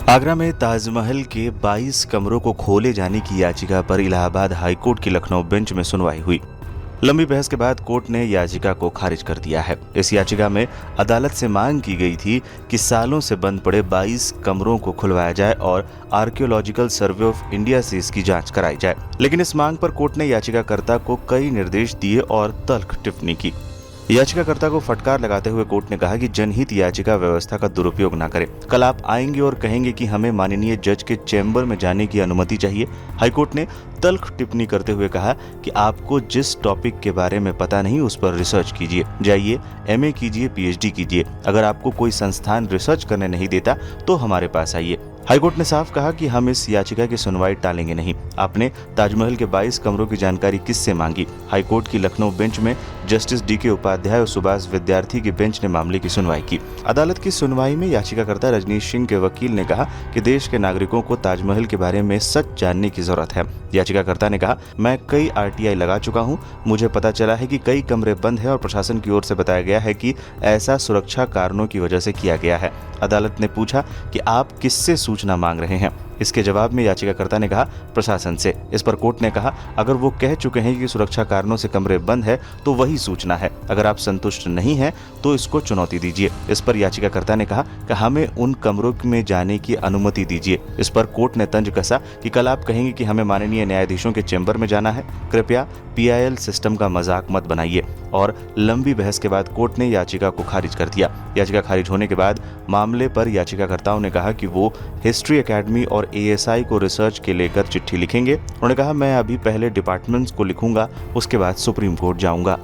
आगरा में ताजमहल के 22 कमरों को खोले जाने की याचिका पर इलाहाबाद हाईकोर्ट की लखनऊ बेंच में सुनवाई हुई। लंबी बहस के बाद कोर्ट ने याचिका को खारिज कर दिया है। इस याचिका में अदालत से मांग की गई थी कि सालों से बंद पड़े 22 कमरों को खुलवाया जाए और आर्कियोलॉजिकल सर्वे ऑफ इंडिया से इसकी जांच कराई जाए। लेकिन इस मांग पर कोर्ट ने याचिकाकर्ता को कई निर्देश दिए और तल्ख टिप्पणी की। याचिकाकर्ता को फटकार लगाते हुए कोर्ट ने कहा कि जनहित याचिका व्यवस्था का दुरुपयोग न करें। कल आप आएंगे और कहेंगे कि हमें माननीय जज के चैम्बर में जाने की अनुमति चाहिए। हाईकोर्ट ने तल्ख टिप्पणी करते हुए कहा कि आपको जिस टॉपिक के बारे में पता नहीं उस पर रिसर्च कीजिए, जाइए एमए कीजिए, पीएचडी कीजिए। अगर आपको कोई संस्थान रिसर्च करने नहीं देता तो हमारे पास आइए। हाईकोर्ट ने साफ कहा कि हम इस याचिका की सुनवाई टालेंगे नहीं। आपने ताजमहल के 22 कमरों की जानकारी किससे मांगी? हाईकोर्ट की लखनऊ बेंच में जस्टिस डीके उपाध्याय और सुभाष विद्यार्थी की बेंच ने मामले की सुनवाई की। अदालत की सुनवाई में याचिकाकर्ता रजनीश सिंह के वकील ने कहा कि देश के नागरिकों को ताजमहल के बारे में सच जानने की जरूरत है। याचिकाकर्ता ने कहा, मैं कई आरटीआई लगा चुका हूं। मुझे पता चला है कि कई कमरे बंद हैं और प्रशासन की ओर से बताया गया है कि ऐसा सुरक्षा कारणों की वजह से किया गया है। अदालत ने पूछा कि आप किससे सूचना मांग रहे हैं। इसके जवाब में याचिकाकर्ता ने कहा, प्रशासन से। इस पर कोर्ट ने कहा, अगर वो कह चुके हैं कि सुरक्षा कारणों से कमरे बंद है तो वही सूचना है। अगर आप संतुष्ट नहीं हैं तो इसको चुनौती दीजिए। इस पर याचिकाकर्ता ने कहा कि हमें उन कमरों में जाने की अनुमति दीजिए। इस पर कोर्ट ने तंज कसा कि कल आप कहेंगे कि हमें माननीय न्यायाधीशों के चैम्बर में जाना है। कृपया पीआईएल सिस्टम का मजाक मत बनाइए। और लंबी बहस के बाद कोर्ट ने याचिका को खारिज कर दिया। याचिका खारिज होने के बाद मामले पर याचिकाकर्ताओं ने कहा कि वो हिस्ट्री एकेडमी और एएसआई को रिसर्च के लेकर चिट्ठी लिखेंगे। उन्होंने कहा, मैं अभी पहले डिपार्टमेंट्स को लिखूंगा, उसके बाद सुप्रीम कोर्ट जाऊंगा।